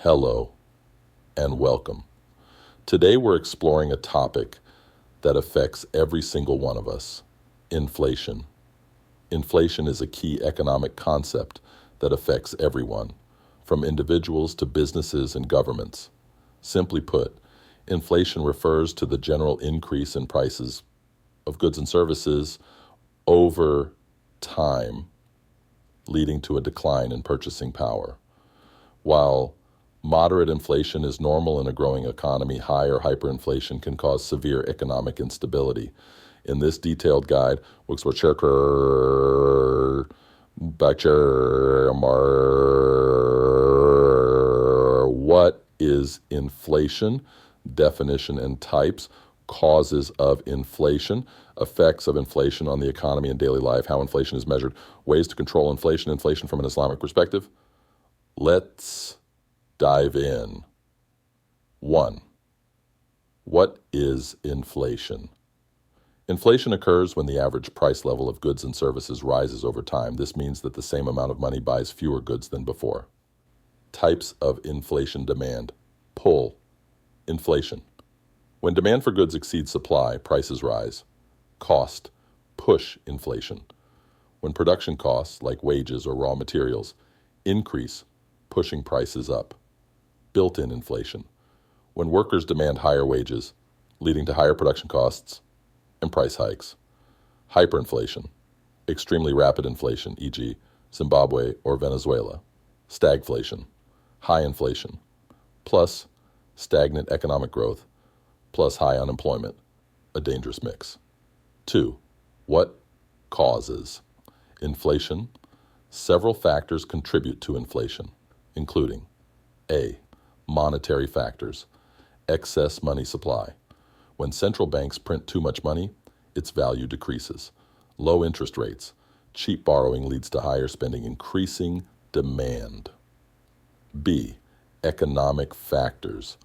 Hello, and welcome. Today we're exploring a topic that affects every single one of us: inflation. Inflation is a key economic concept that affects everyone, from individuals to businesses and governments. Simply put, inflation refers to the general increase in prices of goods and services over time, leading to a decline in purchasing power. While moderate inflation is normal in a growing economy, high or hyperinflation can cause severe economic instability. In this detailed guide, we'll explore what is inflation, definition and types, causes of inflation, effects of inflation on the economy and daily life, how inflation is measured, ways to control inflation from an Islamic perspective. Let's dive in. 1. What is inflation? Inflation occurs when the average price level of goods and services rises over time. This means that the same amount of money buys fewer goods than before. Types of inflation: demand, pull, inflation. When demand for goods exceeds supply, prices rise. Cost, push inflation. When production costs, like wages or raw materials, increase, pushing prices up. Built-in inflation. When workers demand higher wages, leading to higher production costs and price hikes. Hyperinflation. Extremely rapid inflation, e.g. Zimbabwe or Venezuela. Stagflation. High inflation. Plus stagnant economic growth. Plus high unemployment. A dangerous mix. 2. What causes inflation? Several factors contribute to inflation, including A. Monetary factors. Excess money supply. When central banks print too much money, its value decreases. Low interest rates. Cheap borrowing leads to higher spending, increasing demand. B. Economic factors.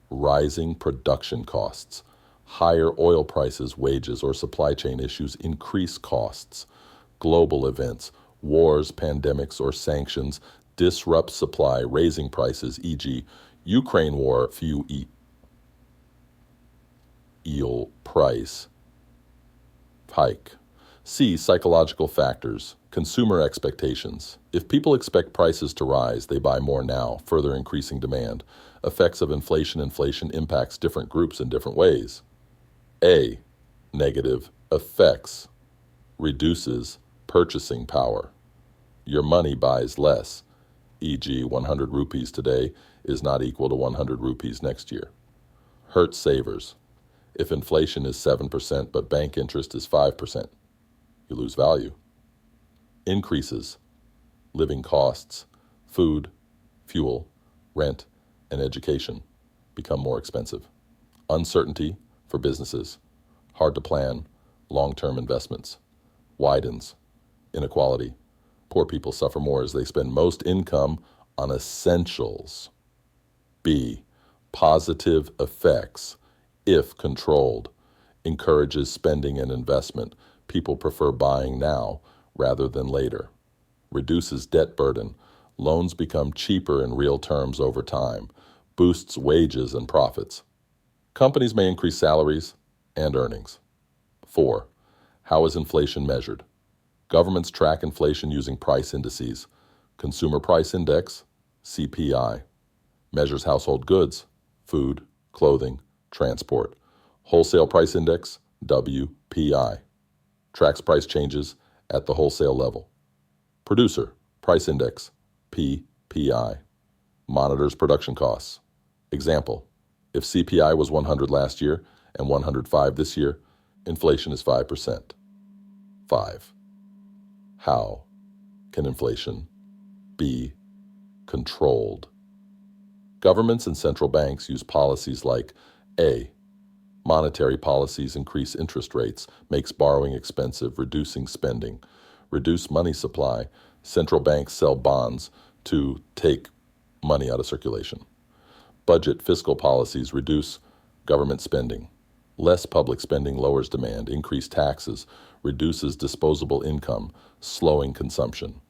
Rising production costs. Higher oil prices, wages, or supply chain issues increase costs. Global events, wars, pandemics, or sanctions disrupt supply, raising prices, e.g. Ukraine war, fuel price hike. C. Psychological factors. Consumer expectations. If people expect prices to rise, they buy more now, further increasing demand. Effects of inflation. Inflation impacts different groups in different ways. A. Negative effects. Reduces purchasing power. Your money buys less, e.g. 100 rupees today is not equal to 100 rupees next year. Hurts savers. If inflation is 7% but bank interest is 5%, you lose value. Increases living costs. Food, fuel, rent, and education become more expensive. Uncertainty for businesses. Hard to plan long-term investments. Widens inequality. Poor people suffer more as they spend most income on essentials. B. Positive effects, if controlled. Encourages spending and investment. People prefer buying now rather than later. Reduces debt burden. Loans become cheaper in real terms over time. Boosts wages and profits. Companies may increase salaries and earnings. 4. How is inflation measured? Governments track inflation using price indices. Consumer Price Index, CPI, measures household goods, food, clothing, transport. Wholesale Price Index, WPI, tracks price changes at the wholesale level. Producer Price Index, PPI, monitors production costs. Example, if CPI was 100 last year and 105 this year, inflation is 5%. 5. How can inflation be controlled? Governments and central banks use policies like A. Monetary policies increase interest rates, makes borrowing expensive, reducing spending. Reduce money supply. Central banks sell bonds to take money out of circulation. Budget fiscal policies reduce government spending. Less public spending lowers demand. Increased taxes reduces disposable income, slowing consumption.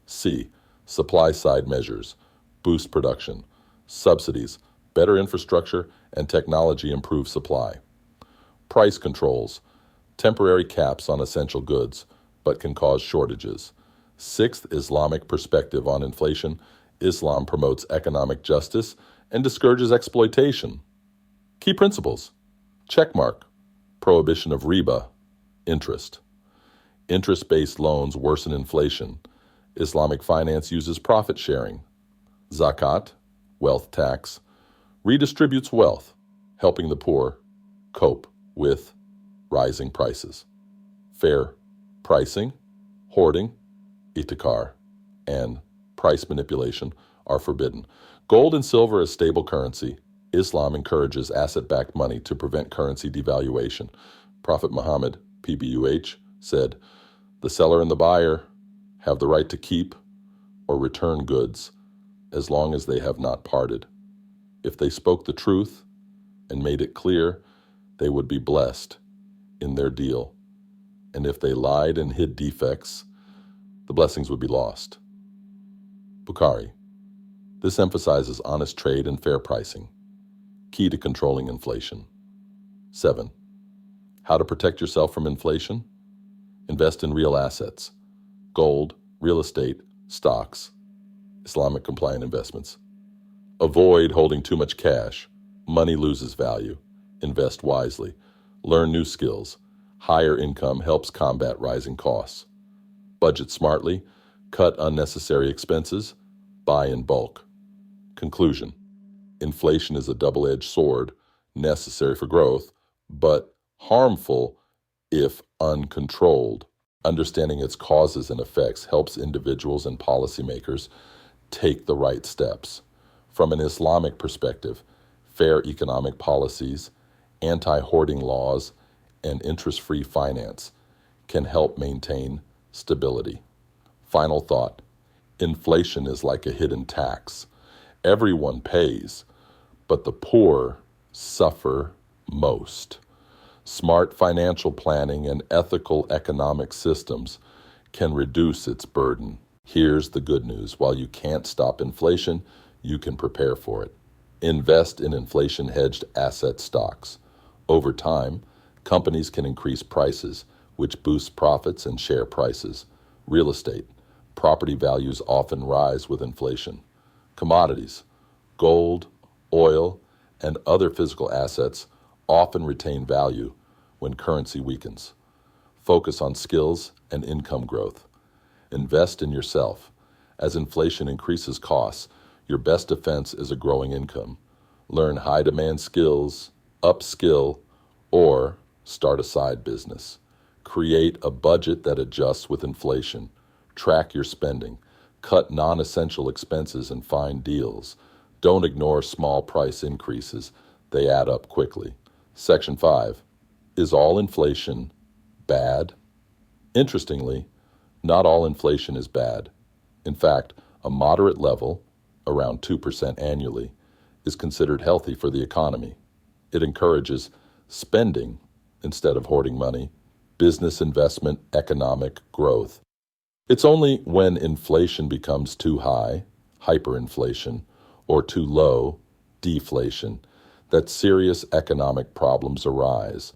C. Supply side measures boost production. Subsidies, better infrastructure, and technology improve supply. Price controls, temporary caps on essential goods, but can cause shortages. Sixth Islamic perspective on inflation. Islam promotes economic justice and discourages exploitation. Key principles. Checkmark. Prohibition of riba, interest. Interest-based loans worsen inflation. Islamic finance uses profit sharing. Zakat, wealth tax, redistributes wealth, helping the poor cope with rising prices. Fair pricing, hoarding, itikar, and price manipulation are forbidden. Gold and silver as stable currency. Islam encourages asset-backed money to prevent currency devaluation. Prophet Muhammad, PBUH, said, "The seller and the buyer have the right to keep or return goods as long as they have not parted. If they spoke the truth and made it clear, they would be blessed in their deal. And if they lied and hid defects, the blessings would be lost." Bukhari. This emphasizes honest trade and fair pricing, key to controlling inflation. 7. How to protect yourself from inflation? Invest in real assets, gold, real estate, stocks, Islamic compliant investments. Avoid holding too much cash. Money loses value. Invest wisely. Learn new skills. Higher income helps combat rising costs. Budget smartly. Cut unnecessary expenses. Buy in bulk. Conclusion. Inflation is a double-edged sword, necessary for growth, but harmful if uncontrolled. Understanding its causes and effects helps individuals and policymakers take the right steps. From an Islamic perspective, fair economic policies, anti-hoarding laws, and interest-free finance can help maintain stability. Final thought. Inflation is like a hidden tax. Everyone pays, but the poor suffer most. Smart financial planning and ethical economic systems can reduce its burden. Here's the good news. While you can't stop inflation, you can prepare for it. Invest in inflation-hedged asset stocks. Over time, companies can increase prices, which boosts profits and share prices. Real estate. Property values often rise with inflation. Commodities. Gold, oil, and other physical assets often retain value when currency weakens. Focus on skills and income growth. Invest in yourself. As inflation increases costs, your best defense is a growing income. Learn high-demand skills, upskill, or start a side business. Create a budget that adjusts with inflation. Track your spending. Cut non-essential expenses and find deals. Don't ignore small price increases. They add up quickly. Section 5. Is all inflation bad? Interestingly, not all inflation is bad. In fact, a moderate level, around 2% annually, is considered healthy for the economy. It encourages spending instead of hoarding money, business investment, economic growth. It's only when inflation becomes too high, hyperinflation, or too low, deflation, that serious economic problems arise.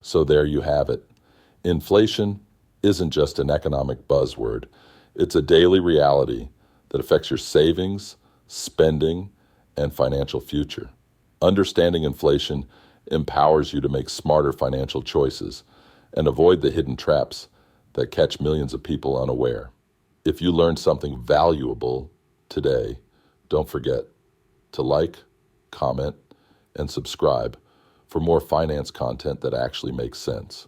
So there you have it. Inflation isn't just an economic buzzword. It's a daily reality that affects your savings, spending, and financial future. Understanding inflation empowers you to make smarter financial choices and avoid the hidden traps that catch millions of people unaware. If you learned something valuable today, don't forget to like, comment, and subscribe for more finance content that actually makes sense.